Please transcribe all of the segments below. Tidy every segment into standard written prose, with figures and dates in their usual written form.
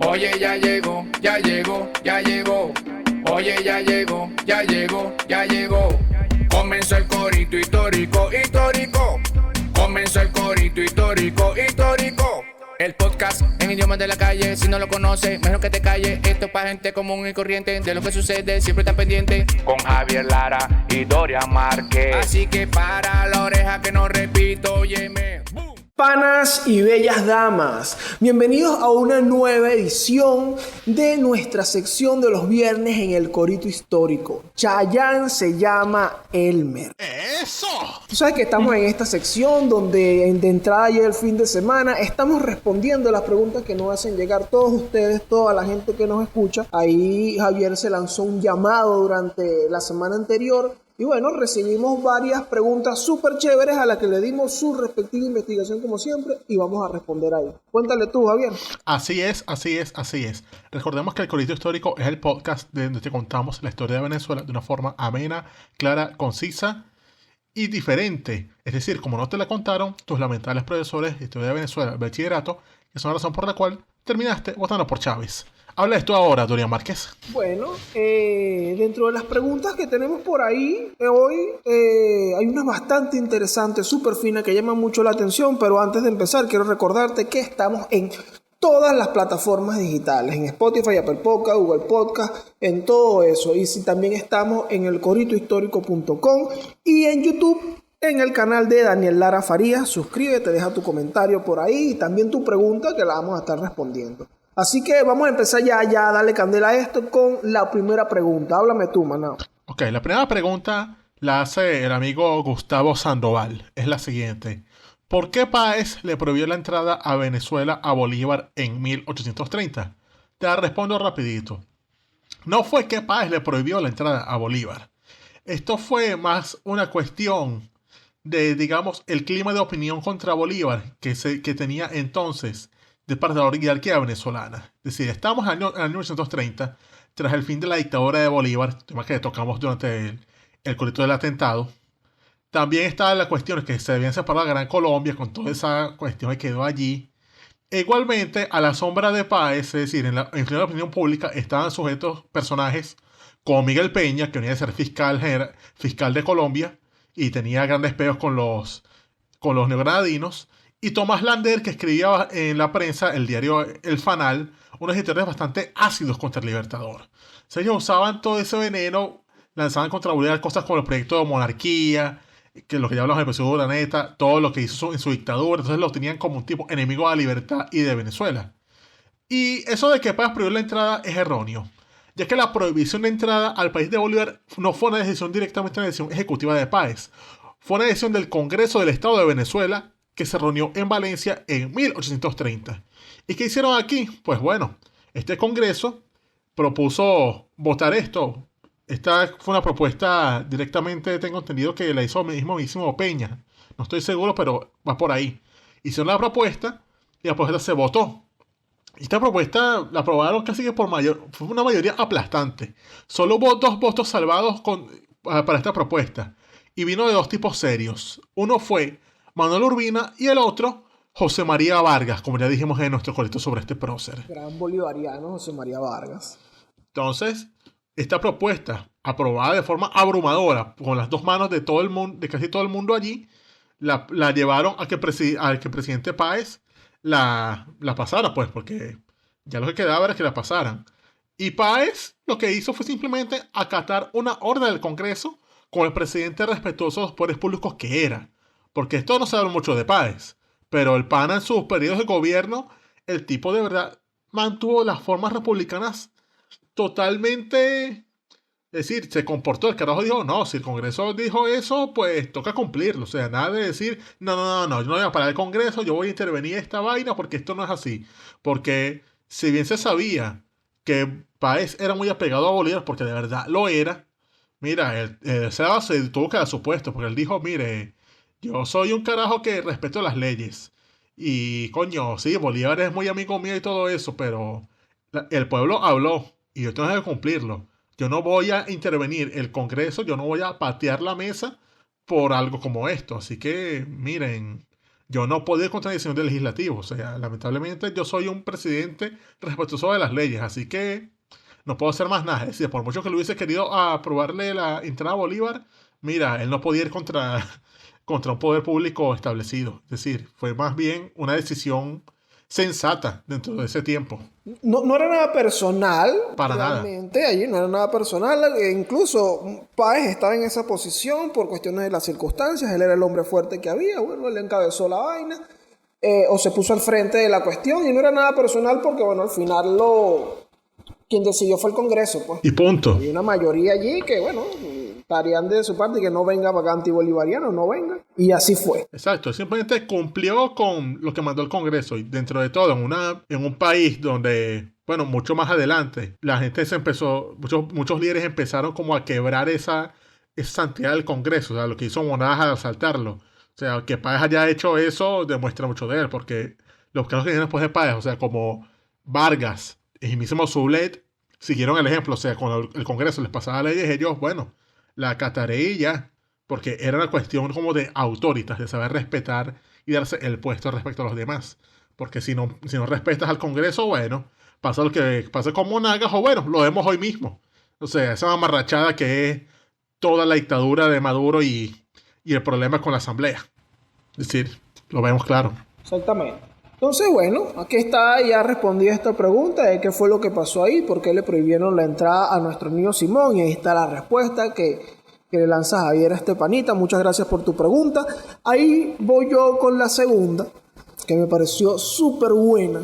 Oye, ya llegó, ya llegó, ya llegó. Oye, ya llegó, ya llegó, ya llegó. Comenzó el corito histórico, histórico. Comenzó el corito histórico, histórico. El podcast en idiomas de la calle, si no lo conoces, mejor que te calles. Esto es para gente común y corriente, de lo que sucede, siempre está pendiente. Con Javier Lara y Dorian Márquez. Así que para la oreja que no repito, óyeme. ¡Bum! Panas y bellas damas, bienvenidos a una nueva edición de nuestra sección de los viernes en el Corito Histórico. Chayanne se llama Elmer. ¡Eso! Tú sabes que estamos en esta sección donde de entrada ya el fin de semana estamos respondiendo las preguntas que nos hacen llegar todos ustedes, toda la gente que nos escucha. Ahí Javier se lanzó un llamado durante la semana anterior. Y bueno, recibimos varias preguntas súper chéveres a las que le dimos su respectiva investigación como siempre y vamos a responder ahí. Cuéntale tú, Javier. Así es. Recordemos que el Corito Histórico es el podcast donde te contamos la historia de Venezuela de una forma amena, clara, concisa y diferente. Es decir, como no te la contaron tus lamentables profesores de historia de Venezuela, bachillerato, que son la razón por la cual terminaste votando por Chávez. Habla esto ahora, Dorian Márquez. Bueno, dentro de las preguntas que tenemos por ahí hoy, hay una bastante interesante, súper fina, que llama mucho la atención, pero antes de empezar quiero recordarte que estamos en todas las plataformas digitales, en Spotify, Apple Podcast, Google Podcast, en todo eso. Y si también estamos en el coritohistórico.com y en YouTube, en el canal de Daniel Lara Farías. Suscríbete, deja tu comentario por ahí y también tu pregunta que la vamos a estar respondiendo. Así que vamos a empezar ya a darle candela a esto con la primera pregunta. Háblame tú, Manao. Ok, la primera pregunta la hace el amigo Gustavo Sandoval. Es la siguiente. ¿Por qué Páez le prohibió la entrada a Venezuela a Bolívar en 1830? Te la respondo rapidito. No fue que Páez le prohibió la entrada a Bolívar. Esto fue más una cuestión de, digamos, el clima de opinión contra Bolívar que tenía entonces de parte de la oligarquía venezolana. Es decir, estamos en el año 1930, tras el fin de la dictadura de Bolívar, tema que tocamos durante el corito del atentado. También estaba la cuestión que se habían separado la Gran Colombia, con toda esa cuestión que quedó allí. E igualmente, a la sombra de Páez, es decir, en la opinión pública, estaban sujetos personajes como Miguel Peña, que venía de ser fiscal de Colombia, y tenía grandes peos con los neogranadinos, y Tomás Lander, que escribía en la prensa, el diario El Fanal, unos editoriales bastante ácidos contra el Libertador. O sea, ellos usaban todo ese veneno, lanzaban contra Bolívar cosas como el proyecto de monarquía, que lo que ya hablamos del episodio de Urdaneta, todo lo que hizo en su dictadura. Entonces lo tenían como un tipo enemigo de la libertad y de Venezuela. Y eso de que Páez prohibió la entrada es erróneo, ya que la prohibición de entrada al país de Bolívar no fue una decisión directamente, una decisión ejecutiva de Páez. Fue una decisión del Congreso del Estado de Venezuela, que se reunió en Valencia en 1830. ¿Y qué hicieron aquí? Pues bueno, este Congreso propuso votar esto. Esta fue una propuesta directamente, tengo entendido que la hizo el mismo Peña. No estoy seguro, pero va por ahí. Hicieron la propuesta y la propuesta se votó. Y esta propuesta la aprobaron casi que fue una mayoría aplastante. Solo hubo 2 votos salvados para esta propuesta. Y vino de 2 tipos serios. Uno fue Manuel Urbina y el otro, José María Vargas, como ya dijimos en nuestro corito sobre este prócer. Gran bolivariano, José María Vargas. Entonces, esta propuesta, aprobada de forma abrumadora, con las 2 manos de todo el mundo, de casi todo el mundo allí, la llevaron a que el presidente Páez la pasara, pues, porque ya lo que quedaba era que la pasaran. Y Páez lo que hizo fue simplemente acatar una orden del Congreso con el presidente respetuoso de los poderes públicos que era. Porque esto no se habla mucho de Páez, pero el pana en sus periodos de gobierno, el tipo de verdad mantuvo las formas republicanas totalmente. Es decir, se comportó, el carajo dijo, no, si el Congreso dijo eso, pues toca cumplirlo. O sea, nada de decir, no, yo no voy a parar el Congreso, yo voy a intervenir esta vaina porque esto no es así. Porque si bien se sabía que Páez era muy apegado a Bolívar, porque de verdad lo era, mira, el Seba se tuvo que dar su puesto, porque él dijo, mire, yo soy un carajo que respeto las leyes. Y coño, sí, Bolívar es muy amigo mío y todo eso, pero el pueblo habló y yo tengo que cumplirlo. Yo no voy a intervenir el Congreso, yo no voy a patear la mesa por algo como esto. Así que, miren, yo no puedo ir contra decisiones del legislativo. O sea, lamentablemente yo soy un presidente respetuoso de las leyes, así que no puedo hacer más nada. Es decir, por mucho que le hubiese querido aprobarle la entrada a Bolívar, mira, él no podía ir contra un poder público establecido. Es decir, fue más bien una decisión sensata dentro de ese tiempo. No era nada personal. Para realmente, nada. Allí no era nada personal. Incluso Páez estaba en esa posición por cuestiones de las circunstancias. Él era el hombre fuerte que había. Bueno, él encabezó la vaina. O se puso al frente de la cuestión. Y no era nada personal porque, bueno, al final quien decidió fue el Congreso, pues. Y punto. Hay una mayoría allí que, bueno, estarían de su parte que no venga para acá antibolivariano, no venga. Y así fue. Exacto, simplemente cumplió con lo que mandó el Congreso. Y dentro de todo, en un país donde, bueno, mucho más adelante, la gente muchos líderes empezaron como a quebrar esa santidad del Congreso. O sea, lo que hizo Monagas al asaltarlo. O sea, que Páez haya hecho eso demuestra mucho de él, porque los casos que vienen después de Páez, o sea, como Vargas y mismo Soulet, siguieron el ejemplo. O sea, cuando el Congreso les pasaba leyes, ellos, bueno, la acataré y ya, porque era una cuestión como de autoritas, de saber respetar y darse el puesto respecto a los demás. Porque si no respetas al Congreso, bueno, pasa lo que pasa con Monagas, o bueno, lo vemos hoy mismo. O sea, esa amarrachada que es toda la dictadura de Maduro y el problema con la Asamblea. Es decir, lo vemos claro. Exactamente. Entonces, bueno, aquí está ya respondida esta pregunta de qué fue lo que pasó ahí, por qué le prohibieron la entrada a nuestro niño Simón, y ahí está la respuesta que le lanza Javier a Estepanita. Muchas gracias por tu pregunta. Ahí voy yo con la segunda, que me pareció súper buena,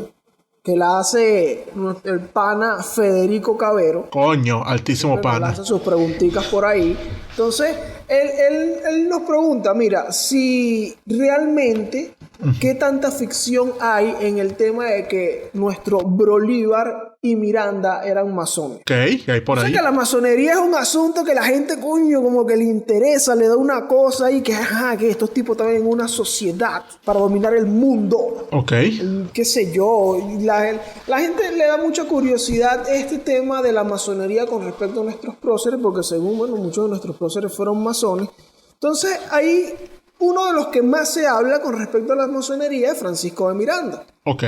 que la hace el pana Federico Cabero. Coño, altísimo pana. Lanza sus preguntitas por ahí. Entonces, él nos pregunta, mira, si realmente, ¿qué tanta ficción hay en el tema de que nuestro Bolívar y Miranda eran masones? Ok, ¿qué hay por ahí? O sea, que la masonería es un asunto que la gente, coño, como que le interesa, le da una cosa ahí, que estos tipos están en una sociedad para dominar el mundo. Ok. Qué sé yo, la gente le da mucha curiosidad este tema de la masonería con respecto a nuestros próceres, porque según, bueno, muchos de nuestros próceres fueron masones. Entonces, ahí uno de los que más se habla con respecto a la masonería es Francisco de Miranda. Ok.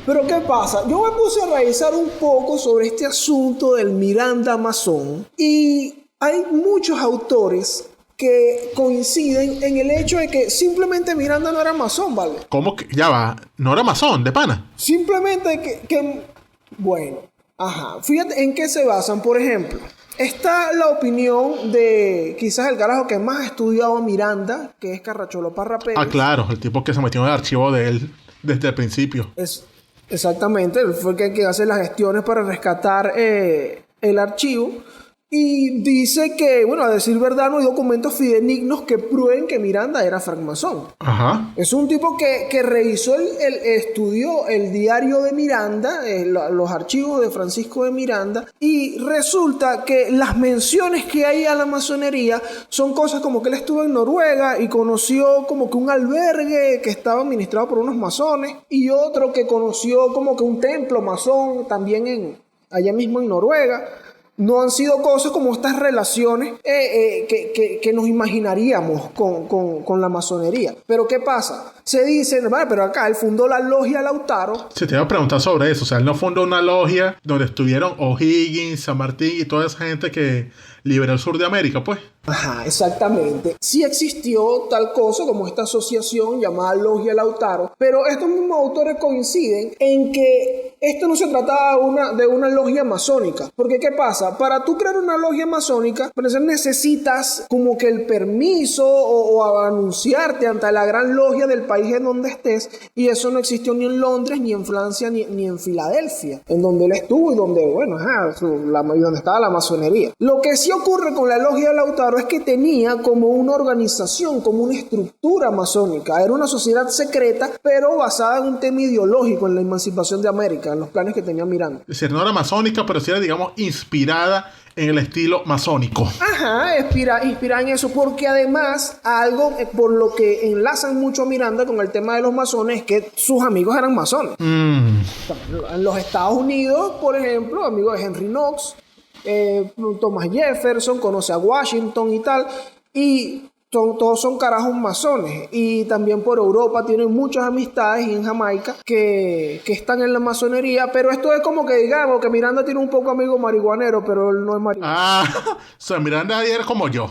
Pero ¿qué pasa? Yo me puse a revisar un poco sobre este asunto del Miranda masón, y hay muchos autores que coinciden en el hecho de que simplemente Miranda no era masón, ¿vale? ¿Cómo que? Ya va. ¿No era masón, de pana? Simplemente bueno, ajá. Fíjate en qué se basan. Por ejemplo, está la opinión de quizás el carajo que más ha estudiado a Miranda, que es Carracholo Parra Pérez. Ah, claro, el tipo que se metió en el archivo de él desde el principio. Exactamente, él fue el que hace las gestiones para rescatar el archivo. Y dice que, bueno, a decir verdad, no hay documentos fidedignos que prueben que Miranda era francmasón. Ajá. Es un tipo que revisó, estudió el diario de Miranda, los archivos de Francisco de Miranda, y resulta que las menciones que hay a la masonería son cosas como que él estuvo en Noruega y conoció como que un albergue que estaba administrado por unos masones, y otro que conoció como que un templo masón también allá mismo en Noruega. No han sido cosas como estas relaciones que nos imaginaríamos con la masonería. Pero ¿qué pasa? Se dice, vale, pero acá él fundó la logia Lautaro. Se te iba a preguntar sobre eso. O sea, él no fundó una logia donde estuvieron O'Higgins, San Martín y toda esa gente que liberó el sur de América, pues. Ajá, exactamente. Sí existió tal cosa como esta asociación llamada Logia Lautaro, pero estos mismos autores coinciden en que esto no se trataba de una logia masónica. Porque ¿qué pasa? Para tú crear una logia masónica, necesitas como que el permiso o anunciarte ante la gran logia del país en donde estés, y eso no existió ni en Londres, ni en Francia, ni en Filadelfia, en donde él estuvo y donde, bueno, donde estaba la masonería. Lo que sí ocurre con la Logia Lautaro es que tenía como una organización, como una estructura masónica. Era una sociedad secreta, pero basada en un tema ideológico, en la emancipación de América, en los planes que tenía Miranda. Es decir, no era masónica, pero sí era, digamos, inspirada en el estilo masónico. Ajá, inspirada en eso, porque además algo por lo que enlazan mucho a Miranda con el tema de los masones es que sus amigos eran masones. En los Estados Unidos, por ejemplo, amigo de Henry Knox, Thomas Jefferson, conoce a Washington y tal. Y todos son carajos masones, y también por Europa tienen muchas amistades, y en Jamaica que están en la masonería, pero esto es como que digamos que Miranda tiene un poco amigo marihuanero, pero él no es marihuanero. O sea, Miranda ayer como yo.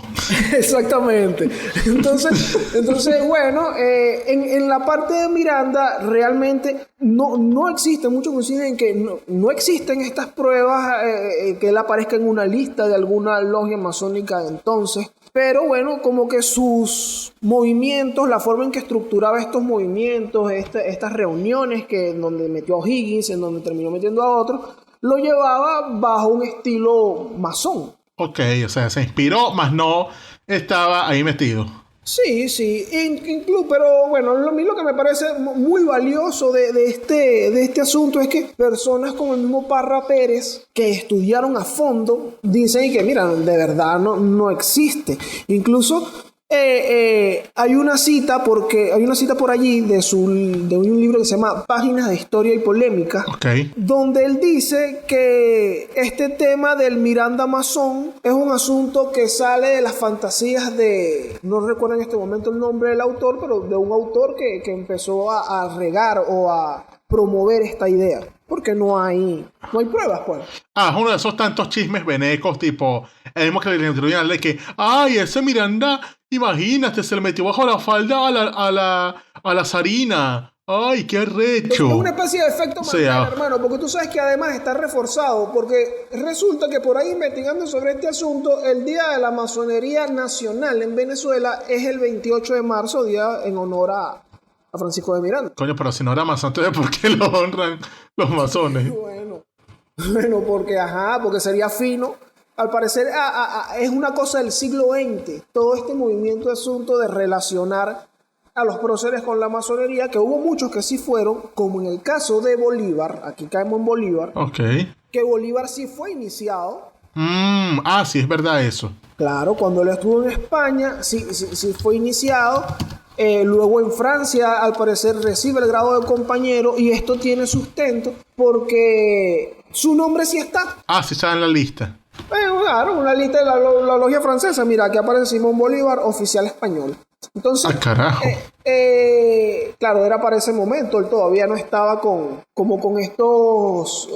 Exactamente. Entonces bueno, en la parte de Miranda realmente no existe, muchos coinciden en que no existen estas pruebas que él aparezca en una lista de alguna logia masónica de entonces. Pero bueno, como que sus movimientos, la forma en que estructuraba estos movimientos, estas reuniones en donde metió a O'Higgins, en donde terminó metiendo a otros, lo llevaba bajo un estilo masón. Ok, o sea, se inspiró, mas no estaba ahí metido. Sí, incluso, pero bueno, a mí lo que me parece muy valioso de este asunto es que personas como el mismo Parra Pérez, que estudiaron a fondo, dicen que, mira, de verdad no existe. Incluso hay una cita por allí de un libro que se llama Páginas de Historia y Polémica, Okay. donde él dice que este tema del Miranda masón es un asunto que sale de las fantasías no recuerdo en este momento el nombre del autor, pero de un autor que empezó a regar o a promover esta idea, porque no hay pruebas, pues. Es uno de esos tantos chismes venecos, tipo, el mismo que le introdujeron de que, ay, ese Miranda, imagínate, se le metió bajo la falda a la zarina. Ay, qué recho. Es una especie de efecto Mandela, hermano, porque tú sabes que además está reforzado, porque resulta que por ahí investigando sobre este asunto, el Día de la Masonería Nacional en Venezuela es el 28 de marzo, día en honor a Francisco de Miranda. Coño, pero si no era masón, entonces ¿por qué lo honran los masones? Bueno, porque sería fino. Al parecer es una cosa del siglo XX, todo este movimiento de asunto de relacionar a los próceres con la masonería, que hubo muchos que sí fueron, como en el caso de Bolívar, aquí caemos en Bolívar, que Bolívar sí fue iniciado. Sí, es verdad eso. Claro, cuando él estuvo en España, sí fue iniciado. Luego en Francia, al parecer, recibe el grado de compañero, y esto tiene sustento porque su nombre sí está. Sí está en la lista. Claro, una lista de la logia francesa. Mira, aquí aparece Simón Bolívar, oficial español. Entonces, carajo. Claro, era para ese momento. Él todavía no estaba con estos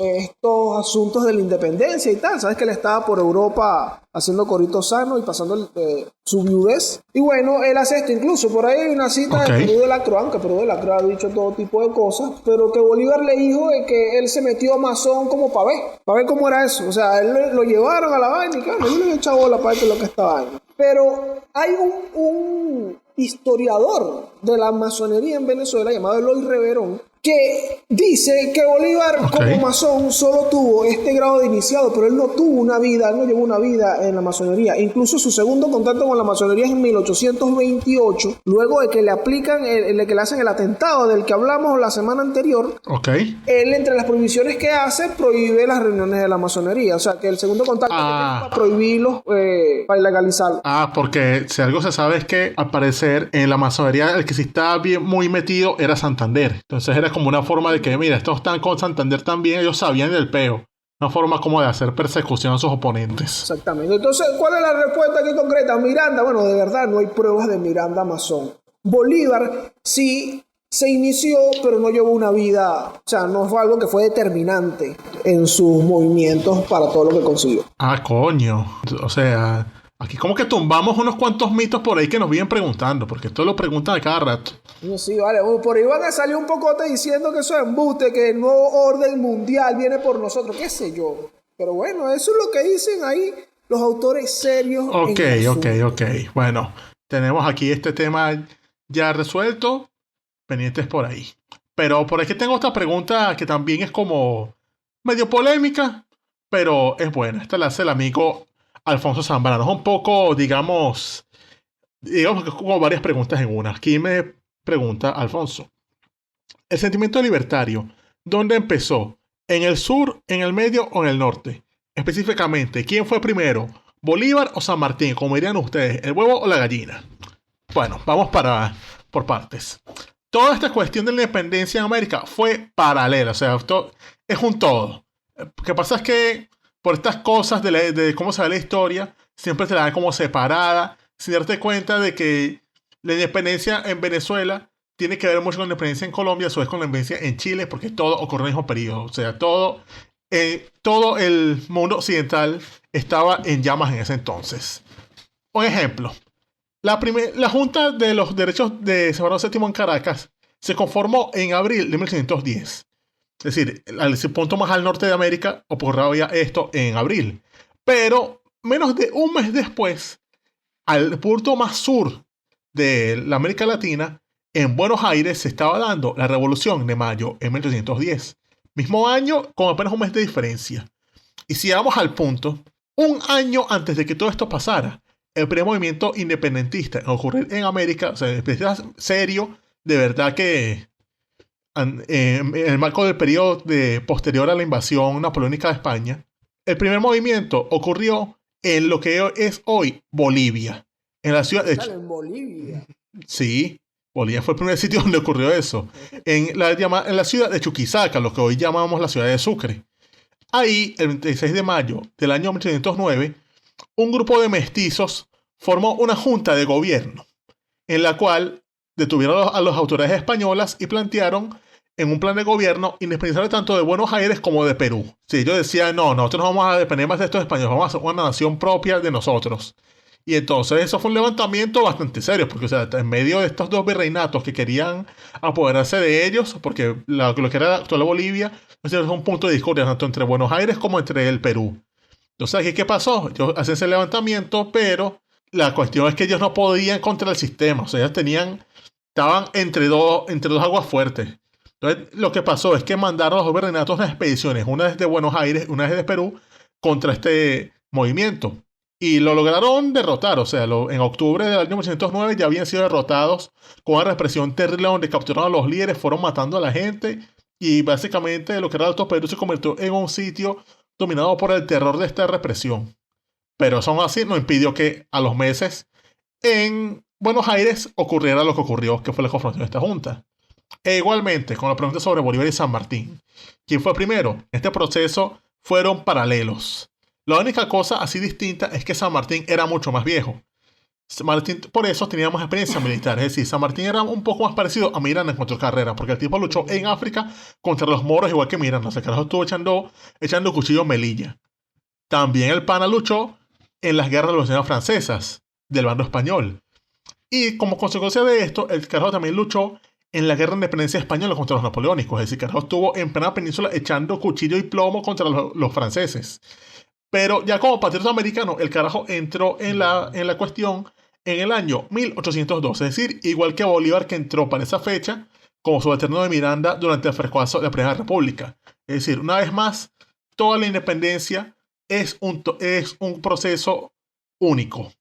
asuntos de la independencia y tal. Sabes que él estaba por Europa haciendo corito sano y pasando su viudez. Y bueno, él hace esto. Incluso por ahí hay una cita de Perú de la Croix, aunque Perú de la Croix ha dicho todo tipo de cosas, pero que Bolívar le dijo de que él se metió a masón como para ver cómo era eso. O sea, él lo llevaron a la vaina y claro, yo le he echado bola para ver lo que estaba ahí. Pero hay un historiador de la masonería en Venezuela llamado Eloy Reverón, que dice que Bolívar como masón solo tuvo este grado de iniciado, pero él no tuvo una vida, él no llevó una vida en la masonería. Incluso su segundo contacto con la masonería es en 1828, luego de que le aplican, de que le hacen el atentado del que hablamos la semana anterior. Él, entre las prohibiciones que hace, prohíbe las reuniones de la masonería. O sea, que el segundo contacto que tiene para prohibirlos, para ilegalizarlo. Porque si algo se sabe es que al parecer en la masonería el que sí estaba bien muy metido era Santander. Entonces era como una forma de que, mira, estos están con Santander también, ellos sabían del peo. Una forma como de hacer persecución a sus oponentes. Exactamente. Entonces, ¿cuál es la respuesta aquí concreta? Miranda, bueno, de verdad no hay pruebas de Miranda masón. Bolívar sí se inició, pero no llevó una vida, o sea, no fue algo que fue determinante en sus movimientos para todo lo que consiguió. Coño. O sea, aquí como que tumbamos unos cuantos mitos por ahí que nos vienen preguntando, porque esto lo preguntan a cada rato. Sí, vale. Por ahí van a salir un pocote diciendo que eso es embuste, que el nuevo orden mundial viene por nosotros, qué sé yo. Pero bueno, eso es lo que dicen ahí los autores serios. Ok. Bueno, tenemos aquí este tema ya resuelto, pendientes por ahí. Pero por aquí tengo otra pregunta que también es como medio polémica, pero es buena. Esta la hace el amigo Alfonso Zambrano. Es un poco, digamos que es como varias preguntas en una. Aquí me pregunta Alfonso: ¿el sentimiento libertario dónde empezó? ¿En el sur, en el medio o en el norte? Específicamente, ¿quién fue primero? ¿Bolívar o San Martín? Como dirían ustedes, ¿el huevo o la gallina? Bueno, vamos por partes. Toda esta cuestión de la independencia en América fue paralela, o sea, esto es un todo. Lo que pasa es que por estas cosas de cómo se ve la historia, siempre se la dan como separada. sin darte cuenta de que la independencia en Venezuela tiene que ver mucho con la independencia en Colombia, a su vez con la independencia en Chile, porque todo ocurrió en el mismo periodo. O sea, todo el mundo occidental estaba en llamas en ese entonces. Un ejemplo. La Junta de los Derechos de San Bernardo VII en Caracas se conformó en abril de 1810. Es decir, al punto más al norte de América ocurría esto en abril. Pero menos de un mes después, al punto más sur de la América Latina, en Buenos Aires se estaba dando la Revolución de Mayo en 1810. Mismo año, con apenas un mes de diferencia. Y si vamos al punto, un año antes de que todo esto pasara, el primer movimiento independentista en ocurrir en América, o sea, serio, de verdad que en el marco del periodo posterior a la invasión napoleónica de España, el primer movimiento ocurrió en lo que es hoy Bolivia. En la ciudad de... ¿En Bolivia? Sí, Bolivia fue el primer sitio donde ocurrió eso. En la ciudad de Chuquisaca, lo que hoy llamamos la ciudad de Sucre. Ahí, el 26 de mayo del año 1809, un grupo de mestizos formó una junta de gobierno, en la cual detuvieron a las autoridades españolas y plantearon en un plan de gobierno independizarse tanto de Buenos Aires como de Perú. Sí, ellos decían, no, nosotros no vamos a depender más de estos españoles, vamos a hacer una nación propia de nosotros. Y entonces eso fue un levantamiento bastante serio, porque o sea, en medio de estos dos virreinatos que querían apoderarse de ellos, porque lo que era la actual Bolivia, es un punto de discordia tanto entre Buenos Aires como entre el Perú. Entonces, ¿aquí qué pasó? Ellos hacen ese levantamiento, pero la cuestión es que ellos no podían contra el sistema. O sea, ellos estaban entre dos aguas fuertes. Entonces, lo que pasó es que mandaron a los virreinatos unas expediciones, una desde Buenos Aires, una desde Perú, contra este movimiento. Y lo lograron derrotar. O sea, en octubre del año 1809 ya habían sido derrotados con una represión terrible donde capturaron a los líderes, fueron matando a la gente. Y básicamente lo que era el Alto Perú se convirtió en un sitio dominado por el terror de esta represión. Pero eso aún así no impidió que a los meses en Buenos Aires ocurriera lo que ocurrió, que fue la confrontación de esta junta. E igualmente, con la pregunta sobre Bolívar y San Martín. ¿Quién fue primero? Este proceso fueron paralelos. La única cosa así distinta es que San Martín era mucho más viejo. Martín, por eso tenía más experiencia militar. Es decir, San Martín era un poco más parecido a Miranda en cuanto a carrera, porque el tipo luchó en África contra los moros igual que Miranda. O sea, que estuvo echando cuchillo melilla. También el pana luchó en las guerras revolucionarias francesas del bando español. Y como consecuencia de esto, el carajo también luchó en la guerra de independencia española contra los napoleónicos. Es decir, carajo estuvo en plena península echando cuchillo y plomo contra los franceses. Pero ya como patriota americano, el carajo entró en la cuestión en el año 1812. Es decir, igual que Bolívar, que entró para esa fecha como subalterno de Miranda durante el fracaso de la Primera República. Es decir, una vez más, toda la independencia es un proceso único.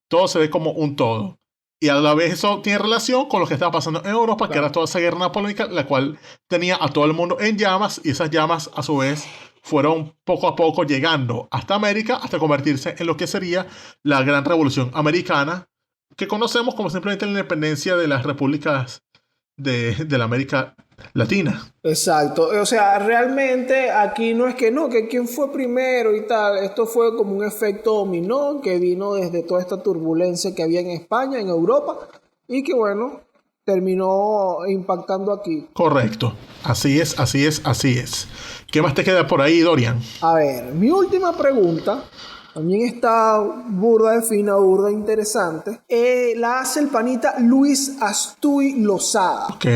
Todo se ve como un todo. Y a la vez eso tiene relación con lo que estaba pasando en Europa, claro, que era toda esa guerra napoleónica, la cual tenía a todo el mundo en llamas, y esas llamas a su vez fueron poco a poco llegando hasta América, hasta convertirse en lo que sería la Gran Revolución Americana, que conocemos como simplemente la independencia de las repúblicas de la América Latina. Exacto, o sea, realmente aquí no es que quién fue primero y tal, esto fue como un efecto dominó que vino desde toda esta turbulencia que había en España, en Europa, y que bueno, terminó impactando aquí. Correcto, así es. ¿Qué más te queda por ahí, Dorian? A ver, mi última pregunta también está burda de fina, burda interesante. La hace el panita Luis Astuy Lozada. Ok.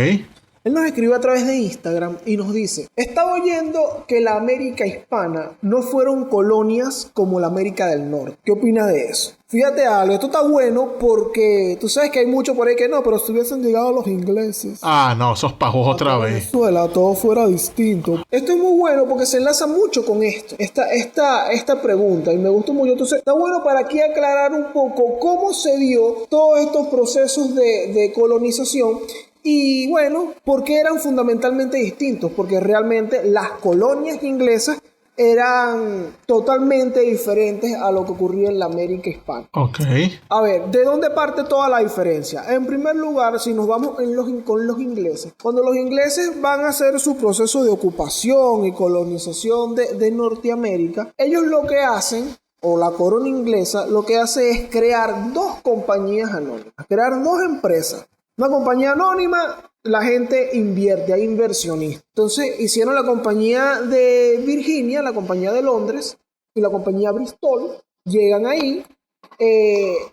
Él nos escribió a través de Instagram y nos dice: estaba oyendo que la América hispana no fueron colonias como la América del Norte. ¿Qué opina de eso? Fíjate algo, esto está bueno porque tú sabes que hay mucho por ahí que no, pero si hubiesen llegado los ingleses. Ah, no, esos pajos otra vez. Venezuela, todo fuera distinto. Esto es muy bueno porque se enlaza mucho con esto, esta pregunta, y me gustó mucho. Entonces, está bueno para aquí aclarar un poco cómo se dio todos estos procesos de colonización. Y bueno, ¿por qué eran fundamentalmente distintos? Porque realmente las colonias inglesas eran totalmente diferentes a lo que ocurría en la América hispana. Ok. A ver, ¿de dónde parte toda la diferencia? En primer lugar, si nos vamos con los ingleses, cuando los ingleses van a hacer su proceso de ocupación y colonización de Norteamérica, ellos lo que hacen o la corona inglesa lo que hace es crear dos compañías anónimas, crear dos empresas. Una compañía anónima, la gente invierte, hay inversionistas. Entonces hicieron la compañía de Virginia, la compañía de Londres y la compañía Bristol. Llegan ahí,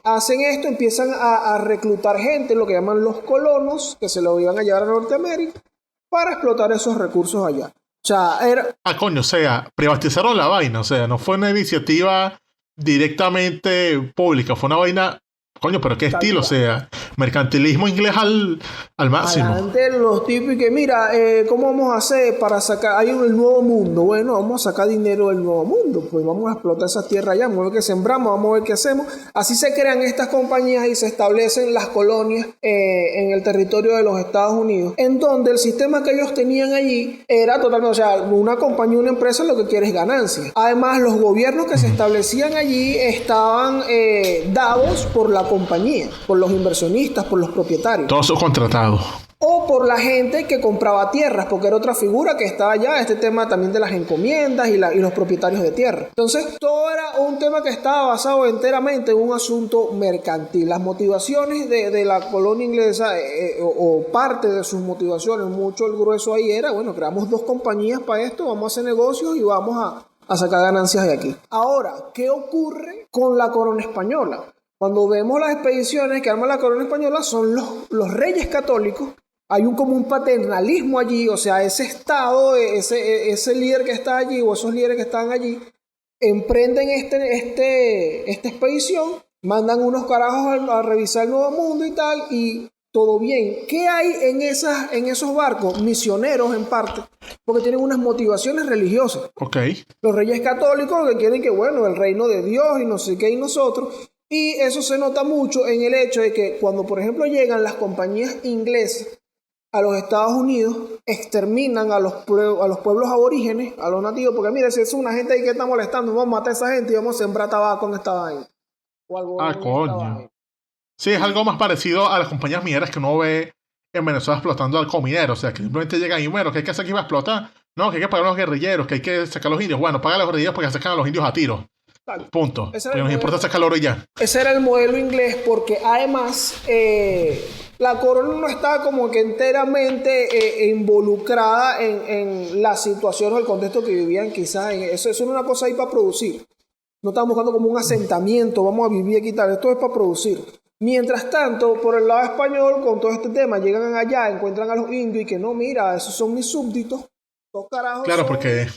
hacen esto, empiezan a reclutar gente, lo que llaman los colonos, que se lo iban a llevar a Norteamérica para explotar esos recursos allá. O sea, o sea, privatizaron la vaina, o sea, no fue una iniciativa directamente pública, fue una vaina, pero qué estilo, o sea, mercantilismo inglés al máximo. Adelante los tipos y que mira, ¿cómo vamos a hacer para sacar? Hay el nuevo mundo. Bueno, vamos a sacar dinero del nuevo mundo. Pues vamos a explotar esas tierras allá, vamos a ver qué sembramos, vamos a ver qué hacemos. Así se crean estas compañías y se establecen las colonias en el territorio de los Estados Unidos, en donde el sistema que ellos tenían allí era totalmente, o sea, una compañía, una empresa lo que quiere es ganancia. Además, los gobiernos que se establecían allí estaban dados por la compañía, por los inversionistas, por los propietarios. Todos son contratados. O por la gente que compraba tierras, porque era otra figura que estaba allá, este tema también de las encomiendas y los propietarios de tierra. Entonces, todo era un tema que estaba basado enteramente en un asunto mercantil. Las motivaciones de la colonia inglesa, o parte de sus motivaciones, mucho el grueso ahí era, bueno, creamos dos compañías para esto, vamos a hacer negocios y vamos a sacar ganancias de aquí. Ahora, ¿qué ocurre con la corona española? Cuando vemos las expediciones que arma la corona española, son los reyes católicos. Hay como un paternalismo allí, o sea, ese estado, ese líder que está allí, o esos líderes que están allí, emprenden esta expedición, mandan unos carajos a revisar el nuevo mundo y tal, y todo bien. ¿Qué hay en esos barcos? Misioneros en parte, porque tienen unas motivaciones religiosas. Okay. Los reyes católicos que quieren que, bueno, el reino de Dios y no sé qué y nosotros. Y eso se nota mucho en el hecho de que cuando, por ejemplo, llegan las compañías inglesas a los Estados Unidos, exterminan a los pueblos aborígenes, a los nativos, porque mire, si es una gente ahí que está molestando, vamos a matar a esa gente y vamos a sembrar tabaco en esta vaina. O algo coño. Sí, es algo más parecido a las compañías mineras que uno ve en Venezuela explotando al minero, o sea, que simplemente llegan y, bueno, ¿qué hay que hacer aquí para explotar? No, que hay que pagar a los guerrilleros, que hay que sacar a los indios. Bueno, paga a los guerrilleros porque sacan a los indios a tiros. Punto. Porque nos importa sacar oro y ya. Ese era el modelo inglés, porque además la corona no estaba como que enteramente involucrada en la situación o el contexto que vivían quizás. Eso era una cosa ahí para producir. No estamos buscando como un asentamiento, vamos a vivir aquí y tal. Esto es para producir. Mientras tanto, por el lado español, con todo este tema, llegan allá, encuentran a los indios y que no, mira, esos son mis súbditos. Claro, porque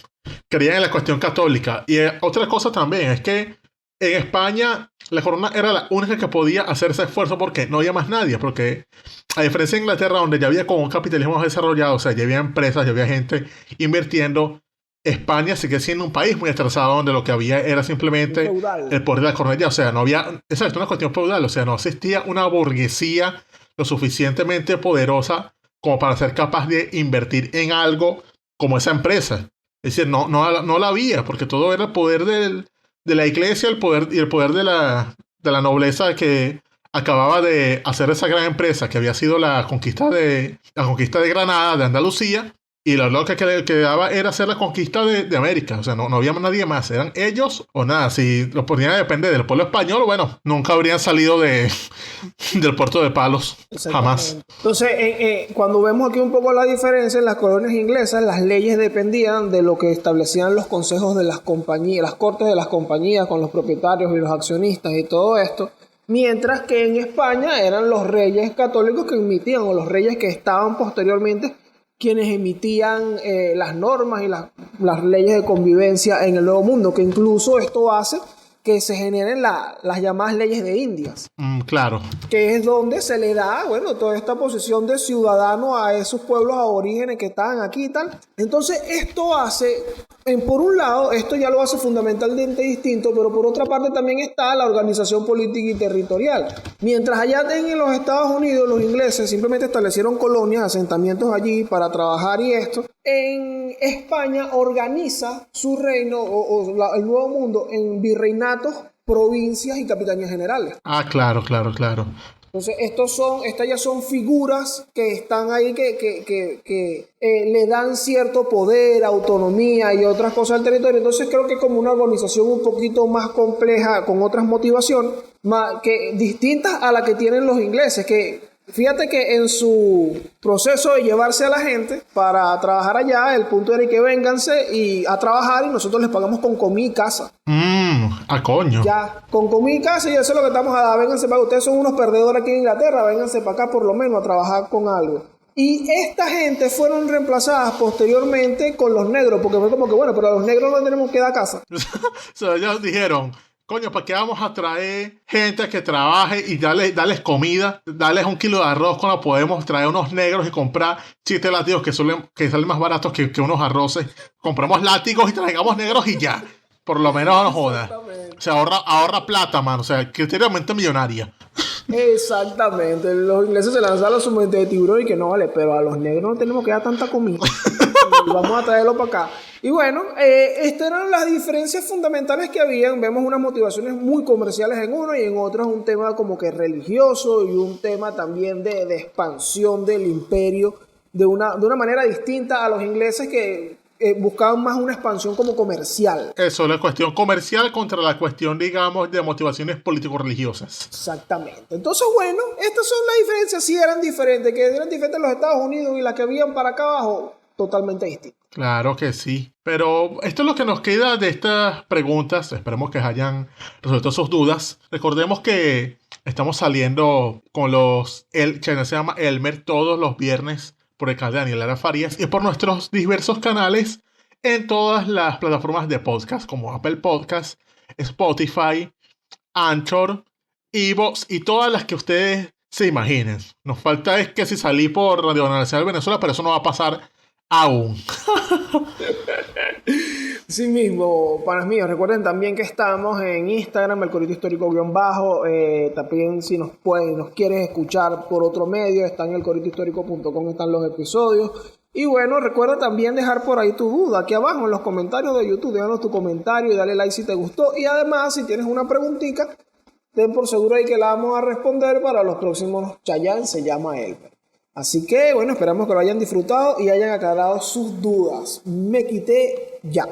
creían en la cuestión católica. Y otra cosa también es que en España la corona era la única que podía hacer ese esfuerzo porque no había más nadie. Porque a diferencia de Inglaterra, donde ya había como un capitalismo más desarrollado, o sea, ya había empresas, ya había gente invirtiendo, España sigue siendo un país muy atrasado donde lo que había era simplemente el poder de la corona. O sea, no había, esa es una cuestión feudal, o sea, no existía una burguesía lo suficientemente poderosa como para ser capaz de invertir en algo como esa empresa. Es decir, no la había, porque todo era el poder de la iglesia, el poder de la nobleza que acababa de hacer esa gran empresa que había sido la conquista de Granada, de Andalucía, y lo que quedaba era hacer la conquista de América. O sea, no había nadie más, eran ellos o nada. Si los ponían a depender del pueblo español, bueno, nunca habrían salido del puerto de Palos, jamás. Entonces, cuando vemos aquí un poco la diferencia en las colonias inglesas, las leyes dependían de lo que establecían los consejos de las compañías, las cortes de las compañías con los propietarios y los accionistas y todo esto. Mientras que en España eran los reyes católicos que emitían, o los reyes que estaban posteriormente, quienes emitían las normas y las leyes de convivencia en el Nuevo Mundo, que incluso esto hace que se generen las llamadas leyes de Indias. Claro. Que es donde se le da, bueno, toda esta posición de ciudadano a esos pueblos aborígenes que estaban aquí y tal. Entonces, esto hace, por un lado, esto ya lo hace fundamentalmente distinto, pero por otra parte también está la organización política y territorial. Mientras allá en los Estados Unidos, los ingleses simplemente establecieron colonias, asentamientos allí para trabajar y esto, en España organiza su reino el Nuevo Mundo en virreinatos, provincias y capitanías generales. Claro. Entonces, estas ya son figuras que están ahí que le dan cierto poder, autonomía y otras cosas al territorio. Entonces, creo que como una organización un poquito más compleja, con otras motivaciones, distintas a la que tienen los ingleses, que fíjate que en su proceso de llevarse a la gente para trabajar allá, el punto era que vénganse a trabajar y nosotros les pagamos con comida y casa. A coño. Ya, con comida y casa, y eso es lo que estamos a dar. Vénganse para ustedes, son unos perdedores aquí en Inglaterra, vénganse para acá por lo menos a trabajar con algo. Y esta gente fueron reemplazadas posteriormente con los negros, porque fue como que, bueno, pero a los negros no tenemos que dar casa. O sea, ellos dijeron, coño, ¿para qué vamos a traer gente que trabaje y darles comida? Darles 1 kilo de arroz cuando podemos traer unos negros y comprar 7 látigos que salen más baratos que unos arroces. Compramos látigos y traigamos negros y ya. Por lo menos no nos joda. O sea, ahorra plata, mano. O sea, criteriosamente millonaria. Exactamente. Los ingleses se lanzaron su mente de tiburón y que no vale, pero a los negros no tenemos que dar tanta comida. Y vamos a traerlo para acá. Y bueno, estas eran las diferencias fundamentales que habían. Vemos unas motivaciones muy comerciales en uno y en otro es un tema como que religioso y un tema también de expansión del imperio de una manera distinta a los ingleses que buscaban más una expansión como comercial. Eso, la cuestión comercial contra la cuestión, digamos, de motivaciones político-religiosas. Exactamente. Entonces, bueno, estas son las diferencias. Sí eran diferentes, que eran diferentes los Estados Unidos y las que habían para acá abajo, totalmente distintas. Claro que sí. Pero esto es lo que nos queda de estas preguntas. Esperemos que hayan resuelto sus dudas. Recordemos que estamos saliendo con el channel se llama Elmer todos los viernes por el canal de Daniel Lara Farías y por nuestros diversos canales en todas las plataformas de podcast como Apple Podcast, Spotify, Anchor, Evox y todas las que ustedes se imaginen. Nos falta es que si salí por Radio Nacional de Venezuela, pero eso no va a pasar aún. Sí mismo, panas míos, recuerden también que estamos en Instagram, el Corito Histórico _, también si nos quieres escuchar por otro medio, está en elcoritohistórico.com, están los episodios. Y bueno, recuerda también dejar por ahí tu duda, aquí abajo en los comentarios de YouTube, déjanos tu comentario y dale like si te gustó. Y además, si tienes una preguntita, ten por seguro ahí que la vamos a responder para los próximos Chayanne, se llama Elmer. Así que, bueno, esperamos que lo hayan disfrutado y hayan aclarado sus dudas. Me quité ya.